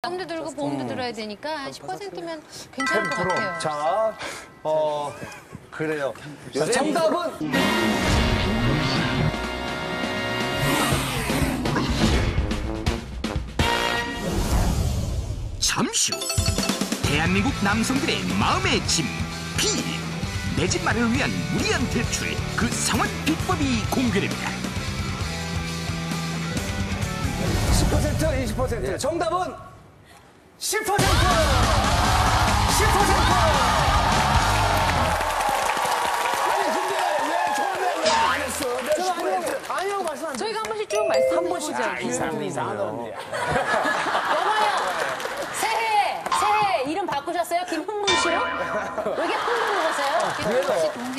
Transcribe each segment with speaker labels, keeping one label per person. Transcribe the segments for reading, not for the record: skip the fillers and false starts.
Speaker 1: 보험도 들고 보험도 들어야 되니까 한 10%면 괜찮을 것 같아요.
Speaker 2: 자, 그래요. 자, 정답은
Speaker 3: 잠시 후 대한민국 남성들의 마음의 짐 비. 내 집 마련을 위한 무리한 대출 그 상환 비법이 공개됩니다.
Speaker 2: 10% 20% 정답은 10%! 10%! 아니 근데 왜 처음에 왜 안 했어? 아니요 말씀 안
Speaker 1: 저희가 한 번씩 쭉 말씀해보자.
Speaker 2: 이상한 놈이야.
Speaker 4: 여봐요. 새해 이름 바꾸셨어요? 김흥문 씨로? 왜 이렇게 흥분을 하세요?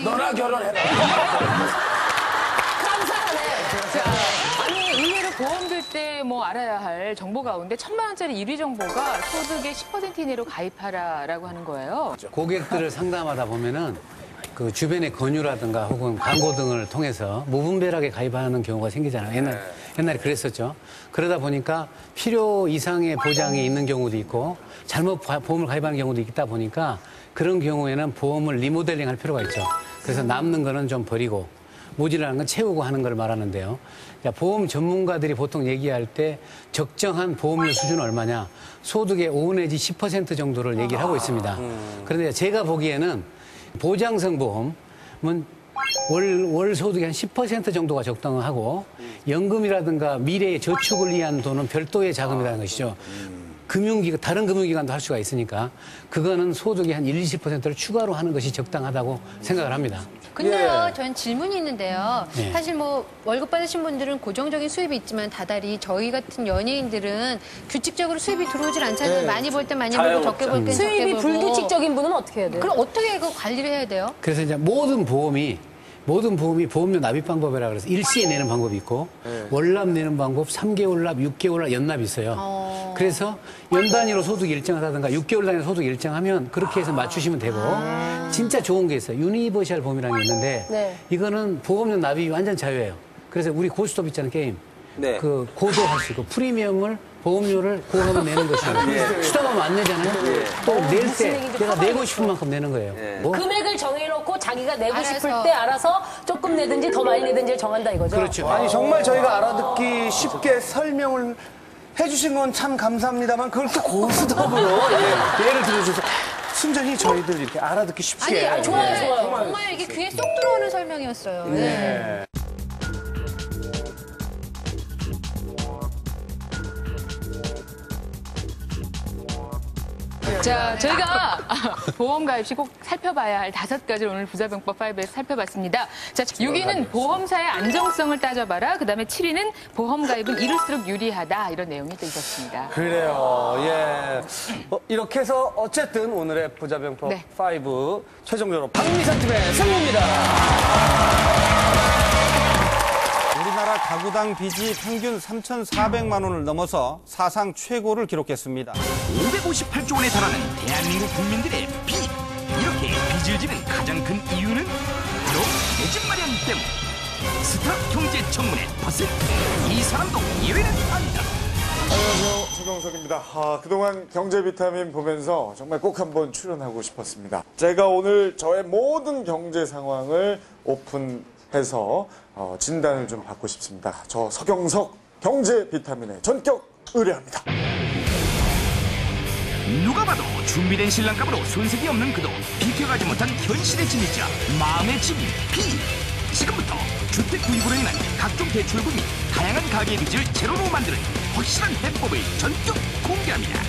Speaker 2: 너나 결혼해라.
Speaker 4: 감사하네.
Speaker 5: 자, 아니 의외로 보험 들 때 뭐 알아야 할 정보 가운데 1,000만 원짜리 1위 정보가 소득의 10% 이내로 가입하라라고 하는 거예요.
Speaker 6: 고객들을 상담하다 보면은 그 주변의 권유라든가 혹은 광고 등을 통해서 무분별하게 가입하는 경우가 생기잖아요. 옛날에 그랬었죠. 그러다 보니까 필요 이상의 보장이 있는 경우도 있고 잘못 보험을 가입하는 경우도 있다 보니까 그런 경우에는 보험을 리모델링 할 필요가 있죠. 그래서 남는 거는 좀 버리고 모자라는 건 채우고 하는 걸 말하는데요. 자, 보험 전문가들이 보통 얘기할 때 적정한 보험료 수준은 얼마냐? 소득의 5 내지 10% 정도를 얘기를 하고 있습니다. 그런데 제가 보기에는 보장성 보험은 월 소득의 한 10% 정도가 적당하고 연금이라든가 미래의 저축을 위한 돈은 별도의 자금이라는 것이죠. 다른 금융기관도 할 수가 있으니까 그거는 소득의 한 1, 20%를 추가로 하는 것이 적당하다고 생각을 합니다.
Speaker 1: 근데요, 전 질문이 있는데요.
Speaker 6: 예.
Speaker 1: 사실 뭐 월급 받으신 분들은 고정적인 수입이 있지만 다달이 저희 같은 연예인들은 규칙적으로 수입이 들어오질 않잖아요. 많이 벌 때 많이 벌고 적게 벌 때 적게
Speaker 4: 수입이
Speaker 1: 벌고.
Speaker 4: 불규칙적인 분은 어떻게 해야 돼요?
Speaker 1: 그럼 어떻게 이거 관리를 해야 돼요?
Speaker 6: 그래서 이제 모든 보험이 보험료 납입 방법이라 그래서 일시에 내는 방법이 있고 월납 내는 방법, 3개월 납, 6개월 납, 연납이 있어요. 그래서 연 단위로 소득이 일정하다든가 6개월 단위로 소득이 일정하면 그렇게 해서 맞추시면 되고 진짜 좋은 게 있어요. 유니버셜 보험이라는 게 있는데
Speaker 4: 네.
Speaker 6: 이거는 보험료 납입이 완전 자유예요. 그래서 우리 고스톱 있잖아요, 게임.
Speaker 2: 네.
Speaker 6: 그 고도 할 수 있고 프리미엄을 보험료를 고하면 내는 것이고 수당하면 안 내잖아요. 또 낼 때 내가 내고 싶은 만큼 내는 거예요. 뭐?
Speaker 4: 금액을 정해놓고 자기가 내고
Speaker 1: 알아서.
Speaker 4: 싶을 때 알아서 조금 내든지 더 많이 내든지를 정한다 이거죠?
Speaker 6: 그렇죠.
Speaker 2: 아니 정말 저희가 알아듣기 쉽게 설명을 해주신 건 참 감사합니다만 그걸 또 고스톱으로 예를 들어줘서 순전히 저희들 이렇게 알아듣기 쉽게.
Speaker 4: 아니, 좋아요, 좋아요.
Speaker 1: 정말 이게 귀에 쏙 들어오는 설명이었어요. 네.
Speaker 5: 자, 저희가 보험 가입 시 꼭 살펴봐야 할 5가지를 오늘 부자병법 5에서 살펴봤습니다. 자, 6위는 보험사의 안정성을 따져봐라. 그다음에 7위는 보험 가입은 이럴수록 유리하다. 이런 내용이 또 있었습니다.
Speaker 2: 그래요. 예. 이렇게 해서 어쨌든 오늘의 부자병법
Speaker 5: 네.
Speaker 2: 5 최종적으로 박미선 팀의 승리입니다.
Speaker 7: 우리나라 가구당 빚이 평균 3,400만 원을 넘어서 사상 최고를 기록했습니다.
Speaker 3: 558조 원에 달하는 대한민국 국민들의 빚. 이렇게 빚을 지는 가장 큰 이유는 바로 내 집 마련 때문. 스타 경제 청문회 버스 이 사람도 예외는 아니다.
Speaker 8: 안녕하세요. 서경석입니다. 그동안 경제 비타민 보면서 정말 꼭 한번 출연하고 싶었습니다. 제가 오늘 저의 모든 경제 상황을 오픈해서 진단을 좀 받고 싶습니다. 저 서경석 경제 비타민에 전격 의뢰합니다.
Speaker 3: 누가 봐도 준비된 신랑감으로 손색이 없는 그도 비켜가지 못한 현실의 짐이자 마음의 짐 비. 지금부터 주택 구입으로 인한 각종 대출금 및 다양한 가계의 빚을 제로로 만드는 확실한 해법을 전격 공개합니다.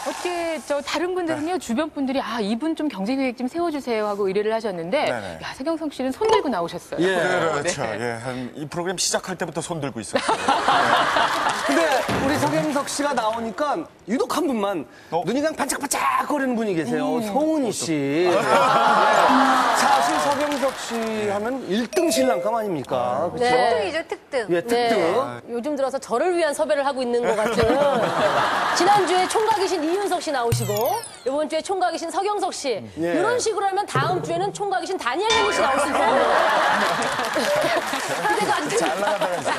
Speaker 5: 어떻게 다른 분들은요 주변 분들이 이분 좀 경제 계획 좀 세워주세요 하고 의뢰를 하셨는데
Speaker 8: 네네.
Speaker 5: 야 서경석 씨는 손 들고 나오셨어요.
Speaker 8: 그렇죠. 이 프로그램 시작할 때부터 손 들고 있었어요.
Speaker 2: 근데 우리 서경석 씨가 나오니까 유독 한 분만 눈이 그냥 반짝반짝거리는 분이 계세요. 송은이 씨. 사실 서경석 씨 하면 1등 신랑감 아닙니까? 그렇죠?
Speaker 1: 특등이죠, 특등.
Speaker 2: 예, 특등.
Speaker 4: 요즘 들어서 저를 위한 섭외를 하고 있는 것 같은 지난주에 총각이신 이윤석 서경석 씨 나오시고 이번 주에 총각이신 서경석 씨 이런 식으로 하면 다음 주에는 총각이신 다니엘 씨 나올 수 있어요.
Speaker 8: 잘 나가다가 있어요.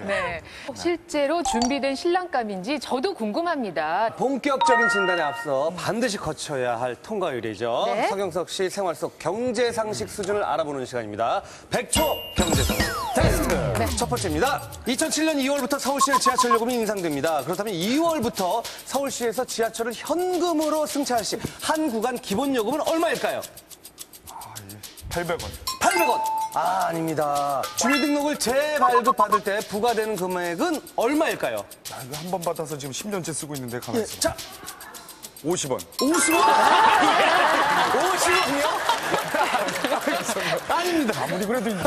Speaker 5: 네. 실제로 준비된 신랑감인지 저도 궁금합니다.
Speaker 2: 본격적인 진단에 앞서 반드시 거쳐야 할 통과 의뢰죠.
Speaker 1: 네.
Speaker 2: 서경석 씨 생활 속 경제 상식 수준을 알아보는 시간입니다. 100초 경제 상식 테스트. 첫 번째입니다. 2007년 2월부터 서울시의 지하철 요금이 인상됩니다. 그렇다면 2월부터 서울시에서 지하철을 현금으로 승차할 시 한 구간 기본 요금은 얼마일까요?
Speaker 8: 800원.
Speaker 2: 800원. 아, 아닙니다. 주민등록을 재발급받을 때 부과되는 금액은 얼마일까요?
Speaker 8: 아, 이거 한 번 받아서 지금 10년째 쓰고 있는데 가만히 있어.
Speaker 2: 자,
Speaker 8: 50원.
Speaker 2: 50원? 50원이요? 아닙니다.
Speaker 8: 아무리 그래도 이게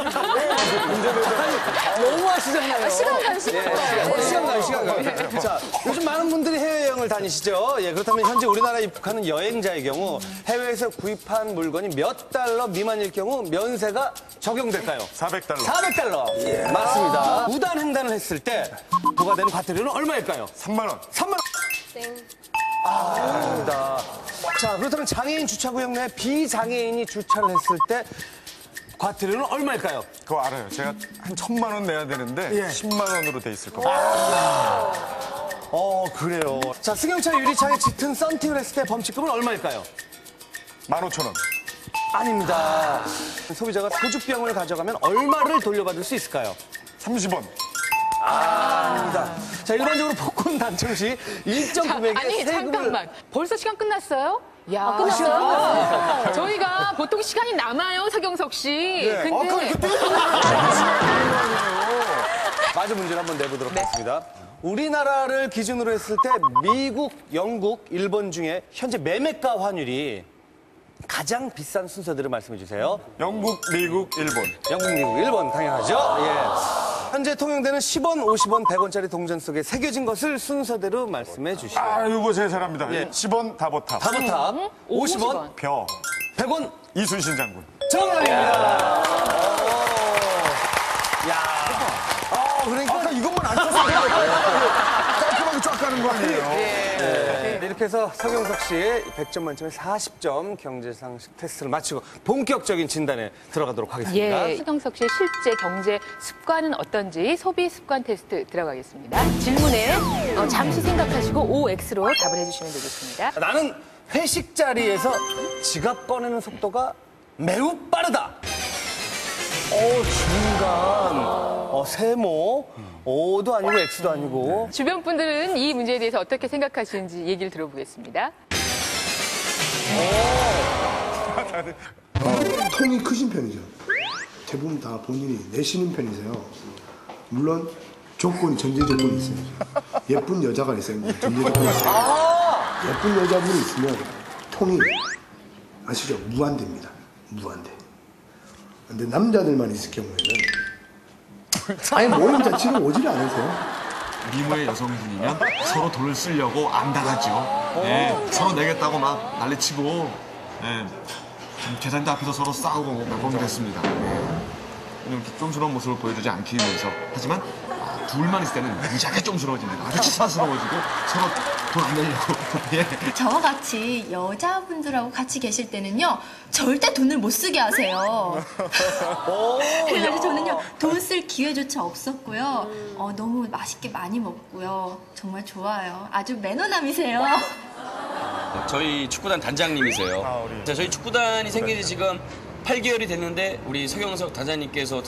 Speaker 2: 너무 하시잖아요.
Speaker 4: 시간 가요, 시간 가요.
Speaker 2: 시간 가요. 자, 요즘 많은 분들이 해외여행을 다니시죠? 예, 그렇다면 현재 우리나라에 입국하는 여행자의 경우 해외에서 구입한 물건이 몇 달러 미만일 경우 면세가 적용될까요?
Speaker 8: 400달러.
Speaker 2: 400달러. 맞습니다. 무단 횡단을 했을 때 부과되는 과태료는 얼마일까요?
Speaker 8: 3만 원.
Speaker 2: 3만 원. 아닙니다. 자, 그렇다면 장애인 주차구역 내 비장애인이 주차를 했을 때 과태료는 얼마일까요?
Speaker 8: 그거 알아요. 제가 한 1,000만 원 내야 되는데
Speaker 2: 예.
Speaker 8: 10만 원으로 돼 있을 겁니다.
Speaker 2: 그래요. 자, 승용차 유리창에 짙은 썬팅을 했을 때 범칙금은 얼마일까요?
Speaker 8: 15,000원.
Speaker 2: 아닙니다. 소비자가 소주병을 가져가면 얼마를 돌려받을 수 있을까요?
Speaker 8: 30원.
Speaker 2: 아닙니다. 자, 일반적으로 복권 당첨 시 일정 금액의
Speaker 5: 아니,
Speaker 2: 세금을
Speaker 5: 잠깐만. 벌써 시간 끝났어요? 야,
Speaker 4: 끝났어요?
Speaker 5: 저희가 보통 시간이 남아요, 서경석 씨. 근데
Speaker 2: 마저 문제를 한번 내보도록 하겠습니다. 우리나라를 기준으로 했을 때 미국, 영국, 일본 중에 현재 매매가 환율이 가장 비싼 순서들을 말씀해 주세요.
Speaker 8: 영국, 미국, 일본.
Speaker 2: 영국, 미국, 일본 당연하죠. 예. 현재 통용되는 10원, 50원, 100원짜리 동전 속에 새겨진 것을 순서대로 말씀해 주시죠.
Speaker 8: 아, 이거 제일 잘합니다.
Speaker 2: 예.
Speaker 8: 10원 다보탑.
Speaker 2: 다보탑, 50원,
Speaker 8: 벼.
Speaker 2: 100원,
Speaker 8: 이순신 장군.
Speaker 2: 정답입니다. 그러니까
Speaker 8: 아까 이것만 안 썼어요. 깔끔하게 쫙 가는 거 아니에요?
Speaker 2: 네, 이렇게 해서 서경석 씨의 100점 만점에 40점 경제상식 테스트를 마치고 본격적인 진단에 들어가도록 하겠습니다.
Speaker 5: 예, 서경석 씨의 실제 경제 습관은 어떤지 소비 습관 테스트 들어가겠습니다. 질문에 잠시 생각하시고 OX로 답을 해주시면 되겠습니다.
Speaker 2: 나는 회식 자리에서 지갑 꺼내는 속도가 매우 빠르다. 중간, 세모, O도 아니고 X도 아니고.
Speaker 5: 주변 분들은 이 문제에 대해서 어떻게 생각하시는지 얘기를 들어보겠습니다.
Speaker 9: 통이 크신 편이죠. 대부분 다 본인이 내시는 편이세요. 물론 전제 조건이 있어요. 예쁜 여자가 있어요. 전제 조건이 있어요. 예쁜 여자분이 있으면 통이 아시죠? 무한대입니다. 무한대. 근데 남자들만 있을 경우에는 아니 모임 자체를 오지를 않으세요.
Speaker 10: 미모의 여성분이면 서로 돈을 쓰려고 암담하죠. 네, 서로 내겠다고 막 난리치고 계산대 앞에서 서로 싸우고 몇 번 그랬습니다. 이렇게 쫌스러운 모습을 보여주지 않기 위해서. 하지만 둘만 있을 때는 무지하게 쫌스러워집니다. 아주 치사스러워지고 서로 돈 안 내려고. 예.
Speaker 11: 저와 같이 여자분들하고 같이 계실 때는요 절대 돈을 못 쓰게 하세요. 그래서 저는요 돈 쓸 기회조차 없었고요. 너무 맛있게 많이 먹고요. 정말 좋아요. 아주 매너남이세요.
Speaker 12: 저희 축구단 단장님이세요. 저희 축구단이 생긴 지 지금 8개월이 됐는데 우리 서경석 단장님께서